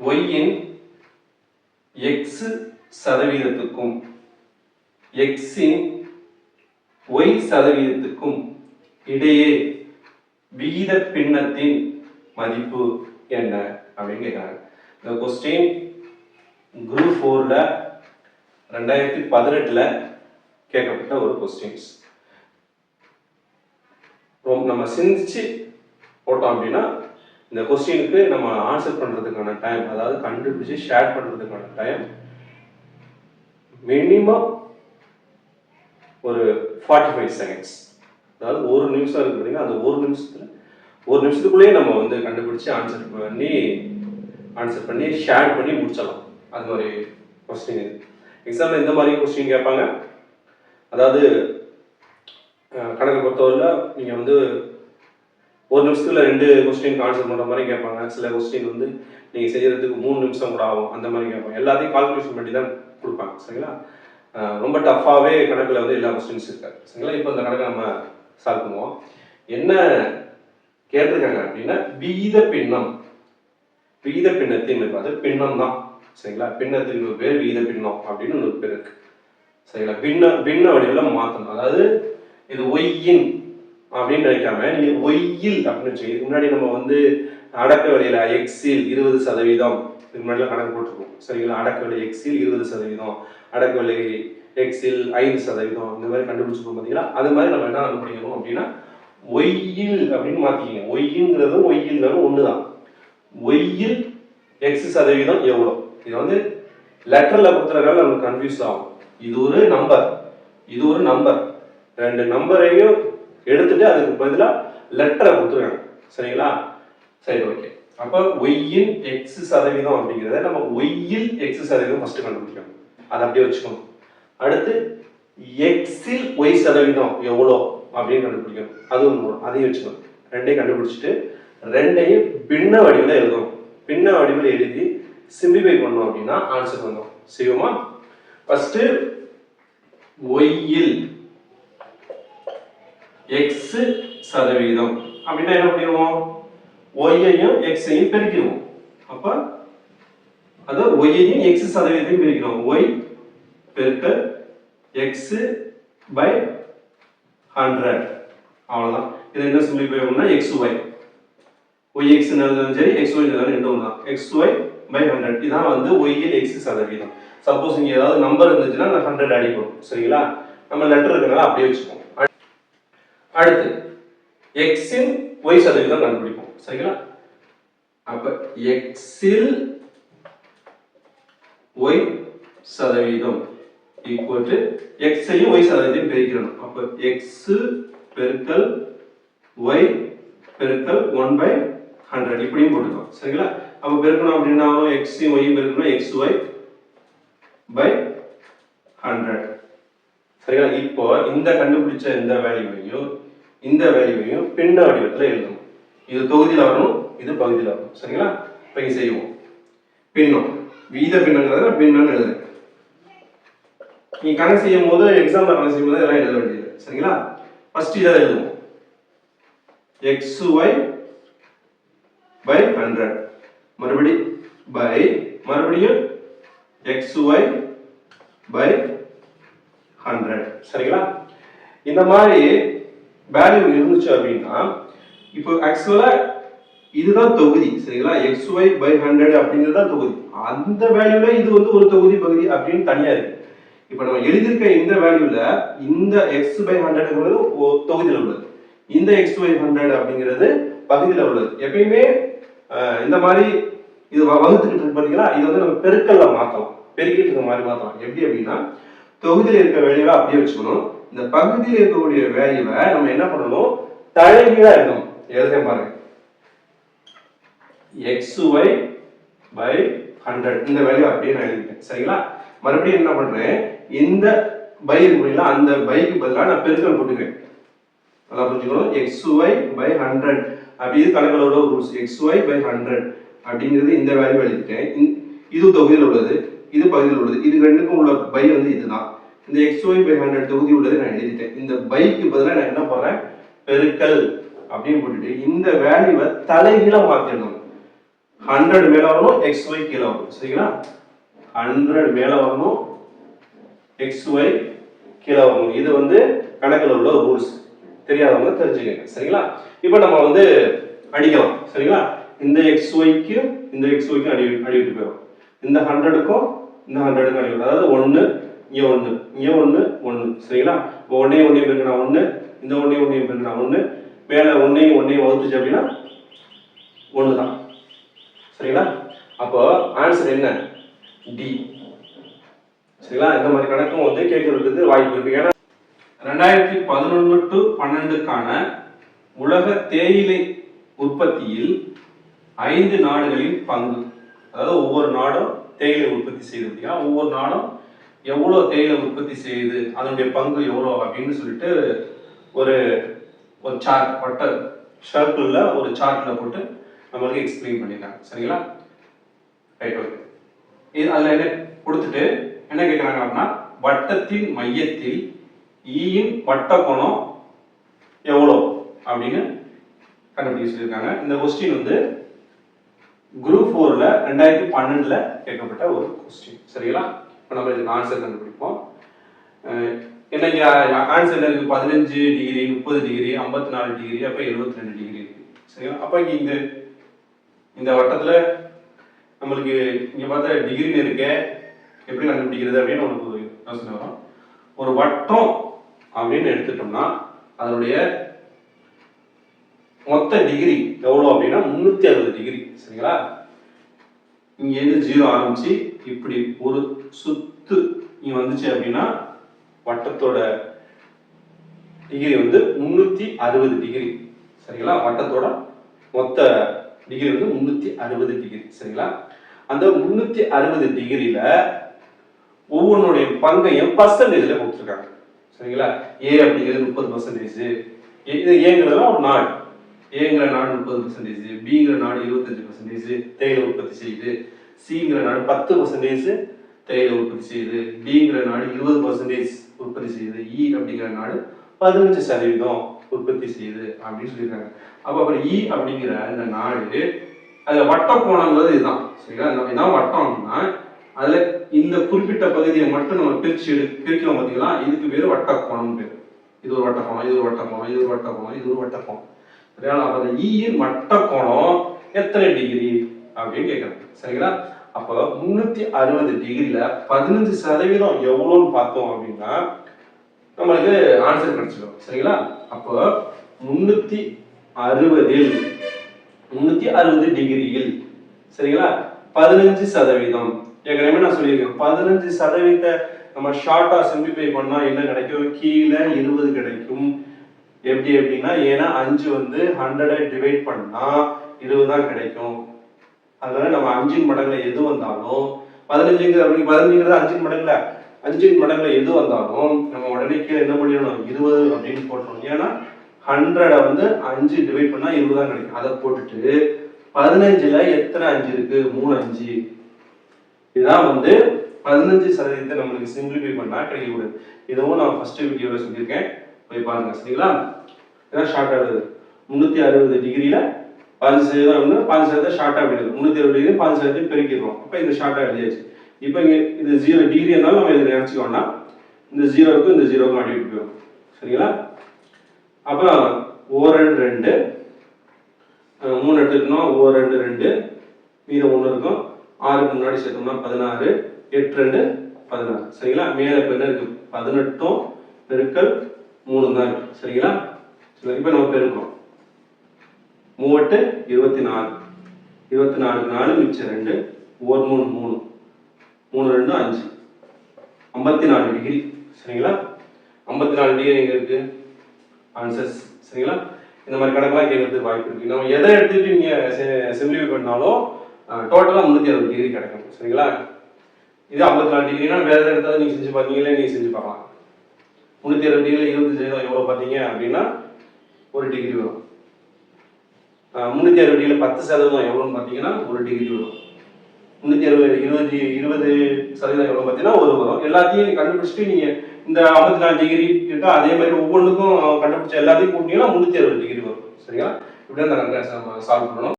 ஒய்யின் X சதவீதத்துக்கும் எக்ஸின் Y சதவீதத்துக்கும் இடையே விகித பின்னத்தின் மதிப்பு என்ன அப்படின்னு கேட்குறாங்க. இந்த கொஸ்டின் குரூப் 4ல 2018ல் கேட்கப்பட்ட ஒரு கொஸ்டின்ஸ். நம்ம சிந்திச்சு போட்டோம் அப்படின்னா இந்த கொஸ்டினுக்கு நம்ம ஆன்சர் பண்ணுறதுக்கான டைம், அதாவது கண்டுபிடிச்சு ஷேர் பண்ணுறதுக்கான டைம் மினிமம் ஒரு 45 செகண்ட்ஸ். அதாவது ஒரு நிமிஷம் இருக்கு பார்த்தீங்கன்னா, அந்த ஒரு நிமிஷத்துக்குள்ளேயே நம்ம வந்து கண்டுபிடிச்சு ஆன்சர் பண்ணி ஷேர் பண்ணி முடிச்சிடலாம். அது மாதிரி கொஸ்டின் இது. எக்ஸாம்பிள் இந்த மாதிரி கொஸ்டின் கேட்பாங்க. அதாவது கணக்கு பொறுத்தவரையில் நீங்கள் வந்து ஒரு நிமிஷத்துல 2 கொஸ்டினுக்கு ஆன்சர் பண்ணுற மாதிரி கேட்பாங்க. சில கொஸ்டின் வந்து நீங்கள் செய்யறதுக்கு 3 நிமிஷம் கூட ஆகும், அந்த மாதிரி கேட்பாங்க. எல்லாத்தையும் கால்குலேஷன் பண்ணி தான் கொடுப்பாங்க. சரிங்களா? ரொம்ப டஃப்பாகவே கணக்கில் வந்து எல்லா கொஸ்டின்ஸ் இருக்காது. சரிங்களா? இப்போ இந்த கணக்கை நம்ம சால்வ் பண்ணுவோம். என்ன கேட்டிருக்காங்க அப்படின்னா விகித பின்னத்தின் அது பின்னம் தான். சரிங்களா? பின்னத்தின் ஒரு பேர் விகித பின்னம் அப்படின்னு ஒரு பேர் இருக்கு. சரிங்களா? பின்ன வடிவில் மாற்றணும். அதாவது இது ஒய்யின் அப்படின்னு நினைக்காம நீங்க ஒய்யில் அப்படின்னு வச்சுக்கோங்க. இதுக்கு முன்னாடி நம்ம வந்து அடக்க விலையில எக்ஸில் 20%, இதுக்கு முன்னாடி கணக்கு போட்டிருக்கோம். சரிங்களா? அடக்க விலை எக்ஸில் 20%, அடக்க விலை எக்ஸில் 5%, இந்த மாதிரி கண்டுபிடிச்சிருக்கோம் பார்த்தீங்களா? அது மாதிரி நம்ம என்ன கண்டுபிடிக்கணும் அப்படின்னா ஒய்யில் அப்படின்னு மாத்திக்கிங்க. ஒய்யின்றதும் ஒய்யில்னாலும் ஒண்ணுதான். ஒய்யில் எக்ஸ் சதவீதம் எவ்வளோ? இது வந்து லெட்டர்ல கொடுத்துறதுனால நமக்கு கன்ஃபியூஸ் ஆகும். இது ஒரு நம்பர், இது ஒரு நம்பர். 2 நம்பரையும் எடுத்துட்டு அதுக்கு பதிலாக லெட்டரை கொடுத்துருக்காங்க. சரிங்களா? சரி, ஓகே. அப்போ ஒய்யின் எக்ஸ் சதவீதம் அப்படிங்கிறத நம்ம ஒய்யில் எக்ஸ் சதவீதம் ஃபர்ஸ்ட் கண்டுபிடிக்கணும். அதை அப்படியே வச்சுக்கணும். அடுத்து எக்ஸில் ஒய் சதவீதம் எவ்வளோ அப்படின்னு கண்டுபிடிக்கணும். அதுவும் அதையும் வச்சுக்கணும். 2ஐயும் கண்டுபிடிச்சிட்டு 2ஐயும் பின்ன வடிவில் எழுதணும். பின்ன வடிவில் எழுதி சிம்பிளிஃபை பண்ணோம் அப்படின்னா ஆன்சர் வந்தோம். செய்வோமா? ஃபர்ஸ்ட் ஒய்யில் எக்ஸ் சதவீதம் அப்படின்னா என்ன பண்ணிடுவோம்? ஒய்யையும் எக்ஸையும் பெருக்கிடுவோம். அப்ப அது ஒய்யையும் எக்ஸ் சதவீதத்தையும் பெருக்கிறோம். ஒய் பெருக்கல் எக்ஸ் பை 100. அவ்வளவுதான். இது என்ன சிம்பிளிஃபை பண்ணா எக்ஸ் ஒய். ஒய் எக்ஸ் இருந்தாலும் சரி, எக்ஸ் ஒய் இருந்தாலும் ரெண்டும் தான். X Y by 100. இதான் வந்து ஒய்யில் எக்ஸ் சதவீதம். சப்போஸ் இங்க ஏதாவது நம்பர் இருந்துச்சுன்னா 100 அடிப்போம். சரிங்களா? நம்ம லெட்டர் இருக்கனால அப்படியே வச்சுப்போம். அடுத்து எக்ஸின் ஒய் சதவீதம் கண்டுபிடிப்போம். சரிங்களா? அப்ப எக்ஸில் ஒய் சதவீதம் ஈக்குவல் டு எக்ஸையும் ஒய் சதவீதத்தையும் பெருக்கிறோம். அப்ப எக்ஸ் பெருக்கல் ஒய் பெருக்கல் 1/100 இப்படியும் போட்டுக்கலாம். சரிங்களா? அப்ப பெருக்கணும் அப்படின்னா எக்ஸையும் ஒய்யும் பெருக்கணும் எக்ஸ் ஒய் பை 100. சரிங்களா? இப்போ இந்த கண்டுபிடிச்ச இந்த வேல்யூவையும் இந்த வேல்யூவையும் பின்ன வடிவத்தில் எழுதணும். இது தொகுதியில் வரணும், இது பகுதியில் வரணும். சரிங்களா? இப்போ இங்கே செய்வோம். பின்னம் விகித பின்னங்கிறத பின்னு எழுதுறேன். நீங்க கணக்கு செய்யும் போது எக்ஸாம்ல கணக்கு செய்யும் போது எல்லாம் எழுத வேண்டியது. சரிங்களா? ஃபர்ஸ்ட் இதை எழுதுவோம். எக்ஸ் ஒய் பை 100 மறுபடியும் எக்ஸ் ஒய் பை 100. சரிங்களா? இந்த மாதிரி வேல்யூ இருந்துச்சு அப்படின்னா இப்போ ஆக்சுவலா இதுதான் தொகுதி. சரிங்களா? எக்ஸ் ஒய் பை 100 அப்படிங்கிறது தான் தொகுதி. அந்த வேல்யூல இது வந்து ஒரு தொகுதி பகுதி அப்படின்னு தனியா இருக்கு. இப்போ நம்ம எழுதியிருக்க இந்த வேல்யூல இந்த எக்ஸ் பை 100ங்கிறது தொகுதியில் உள்ளது, இந்த எக்ஸ் ஒய் 100 அப்படிங்கிறது பகுதியில் உள்ளது. எப்பயுமே இந்த மாதிரி இது வகுத்துக்கிட்டு இருக்கு பார்த்தீங்களா? இது வந்து நம்ம பெருக்கல்ல மாற்றலாம், பெருக்கிட்டு இருக்க மாதிரி மாற்றலாம். எப்படி அப்படின்னா தொகுதியில் இருக்க வேல்யூவை அப்படியே வச்சுக்கணும். இந்த பகுதியில் இருக்கக்கூடிய வேல்யூவை நம்ம என்ன பண்ணணும்? தலைகீழா எழுதணும். எழுத பாருங்க. எக்ஸ் ஒய் பை 100 இந்த வேல்யூ அப்படியே நான் எழுதிட்டேன். சரிங்களா? மறுபடியும் என்ன பண்றேன்? இந்த பை இருக்குங்களா, அந்த பைக்கு பதிலாக நான் பெருக்கல் போட்டுக்கிறேன். நல்லா புரிஞ்சுக்கணும். எக்ஸ் ஒய் பை 100 அப்படி இது கணக்கோட ரூல்ஸ். எக்ஸ் ஒய் பை 100 அப்படிங்கிறது இந்த வேல்யூ எழுதிட்டேன். இது தொகுதியில் உள்ளது, இது பகுதியில் உள்ளது. இது ரெண்டுக்கும் உள்ள பை வந்து இதுதான். இந்த எக்ஸ் ஒய் பை 100 தொகுதி உள்ளது நான் எழுதிட்டேன். இந்த பைக்கு பதிலாக நான் என்ன போறேன்? பெருக்கல் அப்படின்னு போட்டுட்டு இந்த வேல்யூவை தலைகீழ மாத்திடணும். 100 மேல வரணும், XY கீழே வரணும். சரிங்களா? 100 மேல வரணும், XY கீழே வரணும். இது வந்து கணக்கில் உள்ள ரூல்ஸ். தெரியாதவங்க தெரிஞ்சுக்கங்க. சரிங்களா? இப்போ நம்ம வந்து அடிக்கலாம். சரிங்களா? இந்த XYக்கு இந்த XYக்கு அடிவிட்டு போயிடும். இந்த 100க்கும் இந்த 100க்கும் அடிவிடும். அதாவது 1 இங்க 1 இங்க 1 1. சரிங்களா? இப்போ 1 1 பெருக்கினா 1, இந்த 1 1 பெருக்கினா 1, மேல 1 1 வகுத்துச்சு அப்படின்னா 1 தான். சரிங்களா? அப்போ ஆன்சர் என்ன? டி. சரிங்களா? இந்த மாதிரி கணக்கும் வந்து கேட்கறதுக்கு வாய்ப்பு இருக்கு. ஏன்னா 2011 to 12க்கான உலக தேயிலை உற்பத்தியில் 5 நாடுகளின் பங்கு, அதாவது ஒவ்வொரு நாடும் தேயிலை உற்பத்தி செய்யுது அப்படின்னா ஒவ்வொரு நாடும் எவ்வளோ தேயிலை உற்பத்தி செய்யுது, அதனுடைய பங்கு எவ்வளோ அப்படின்னு சொல்லிட்டு ஒரு ஒரு சார்ட், வட்ட சர்க்கிளில் ஒரு சார்ட்டில் போட்டு நம்மளுக்கு எக்ஸ்பிளைன் பண்ணியிருக்காங்க. சரிங்களா? Right, okay. இது அதில் என்ன கொடுத்துட்டு என்ன கேட்குறாங்க அப்படின்னா, வட்டத்தின் மையத்தில் ஈயின் வட்ட கோணம் எவ்வளோ அப்படின்னு கண்டுபிடிக்க சொல்லியிருக்காங்க. இந்த கொஸ்டின் வந்து குரூப் 4ல 2012ல கேட்கப்பட்ட ஒரு கொஸ்டின். சரிங்களா? இப்போ நம்ம இதுக்கு ஆன்சர் கண்டுபிடிப்போம். என்னங்க ஆன்சர் இருக்கு? 15 டிகிரி, 30 டிகிரி, 54 டிகிரி, அப்போ 72 டிகிரி இருக்கு. சரிங்களா? அப்போ இங்க இந்த வட்டத்துல நம்மளுக்கு இங்க பார்த்தா டிகிரின்னு இருக்கு, எப்படி கண்டுபிடிக்கிறது அப்படின்னு நமக்கு ஒரு யோசனை வரும். ஒரு வட்டம் அப்படின்னு எடுத்துட்டோம்னா அதனுடைய மொத்த டிகிரி எவ்வளோ அப்படின்னா 360 டிகிரி. சரிங்களா? இங்க இருந்து 0 ஆரம்பிச்சு இப்படி ஒரு சுத்து இங்க வந்துச்சு அப்படின்னா வட்டத்தோட டிகிரி வந்து 360 டிகிரி. சரிங்களா? வட்டத்தோட மொத்த டிகிரி வந்து 360 டிகிரி. சரிங்களா? அந்த 360 டிகிரியில ஒவ்வொன்றுடைய பங்கையும் பர்சன்டேஜ்ல கொடுத்துருக்காங்க. சரிங்களா? ஏ அப்படிங்கிறது 30%, இது ஏங்கிறதுலாம் ஒரு நாடு, ஏங்கிற நாடு 30%, பிங்கிற நாடு 25% தேயிலை உற்பத்தி செய்யுது, சிங்கிற நாடு 10% தேயிலை உற்பத்தி செய்யுது, டிங்கிற நாடு 20% உற்பத்தி செய்யுது, இ அப்படிங்கிற நாடு 15% உற்பத்தி செய்யுது அப்படின்னு சொல்லியிருக்காங்க. அப்போ அப்புறம் இ அப்படிங்கிற இந்த நாடு அதுல வட்ட கோணங்கிறது இதுதான். சரிங்களா? இதான் வட்டம் அப்படின்னா அதுல இந்த குறிப்பிட்ட பகுதியை மட்டும் நம்ம பிரிக்கிறோம் பார்த்தீங்களா, இதுக்கு பேரு வட்ட கோணம் பேரு. இது ஒரு வட்ட கோணம், இது ஒரு வட்ட கோணம், இது ஒரு வட்ட கோணம், இது ஒரு வட்ட கோணம். சரிங்களா? அப்ப அந்த ஈயின் வட்ட கோணம் எத்தனை டிகிரி அப்படின்னு கேட்கறாங்க. சரிங்களா? அப்போ 360 டிகிரியில 15% எவ்வளோன்னு பார்த்தோம் அப்படின்னா நம்மளுக்கு ஆன்சர் கிடைச்சிடும். சரிங்களா? அப்போ 360 டிகிரியில் சரிங்களா 15%. ஏற்கனவே நான் சொல்லியிருக்கேன் 15% நம்ம ஷார்ட்டா சிம்பிளிஃபை பண்ணா என்ன கிடைக்கும்? கீழே 20 கிடைக்கும். எப்படி அப்படின்னா ஏன்னா 5 வந்து 100 டிவைட் பண்ணா 20 தான் கிடைக்கும். அதனால நம்ம 5 மடங்குல எது வந்தாலும் 15ங்கிறது 5 மடங்குல 5 மடங்குல எது வந்தாலும் நம்ம உடனே கீழே என்ன பண்ணிடணும்? 20 அப்படின்னு போட்டோம். ஏன்னா 100 வந்து 5 டிவைட் பண்ணா 20 தான் கிடைக்கும். அதை போட்டுட்டு 15ல எத்தனை 5 இருக்கு? 3 5. இதுதான் வந்து 15% நம்மளுக்கு சிம்பிளிஃபை பண்ணா கிடைக்கக்கூடாது. இதுவும் நான் ஃபர்ஸ்ட் வீடியோல சொல்லியிருக்கேன், போய் பாருங்க. சரிங்களா? இதான் ஷார்ட்டா எழுது. 360 டிகிரியில 15% வந்து 15% ஷார்ட்டா எழுது. 360 டிகிரி 15% பெருக்கிடுறோம். அப்ப இந்த ஷார்ட்டா எழுதியாச்சு. இப்போ இங்க இது 0 டிகிரி இருந்தாலும் நம்ம இதை நினைச்சுக்கோன்னா இந்த 0க்கும் இந்த 0க்கும் அடிவிட்டு போயிடும். சரிங்களா? அப்புறம் O2 2 3 எடுத்துக்கணும். O2 2 மீதம் 1 இருக்கும். 6க்கு முன்னாடி சேர்த்தோம்னா 16, 8 2 16. சரிங்களா? மேல இப்ப என்ன இருக்கு? 18 பெருக்கல் 3 தான் இருக்கு. சரிங்களா? இப்ப நம்ம பெருக்கிறோம். 3 24, 24 4 மிச்சம் 2, 1 3 3, 3 2 5, 54 டிகிரி. சரிங்களா? 54 டிகிரி எங்க இருக்கு? ஆன்சர்ஸ். சரிங்களா? இந்த மாதிரி கணக்கெல்லாம் கேட்கறதுக்கு வாய்ப்பு இருக்கு. நம்ம எதை எடுத்துட்டு நீங்க சிம்பிளிஃபை பண்ணாலும் டோட்டலா 360 டிகிரி கிடைக்கும். சரிங்களா? இது 54 டிகிரினா வேற எதாவது எடுத்தாலும் நீங்க செஞ்சு பார்த்தீங்களே, நீங்க செஞ்சு பார்க்கலாம். 360 டிகிரில 25% எவ்வளவு பார்த்தீங்க அப்படின்னா 1 டிகிரி வரும். 360 டிகிரில 10% எவ்வளோன்னு பார்த்தீங்கன்னா 1 டிகிரி வரும். 360 20% எவ்வளோ பார்த்தீங்கன்னா 1 வரும். எல்லாத்தையும் கண்டுபிடிச்சிட்டு நீங்க இந்த 54 டிகிரி இருக்கா அதே மாதிரி ஒவ்வொன்றுக்கும் கண்டுபிடிச்ச எல்லாத்தையும் கூட்டினீங்கன்னா 360 டிகிரி வரும். சரிங்களா? இப்படிதான் இந்த கணக்கை சால்வ் பண்ணணும்.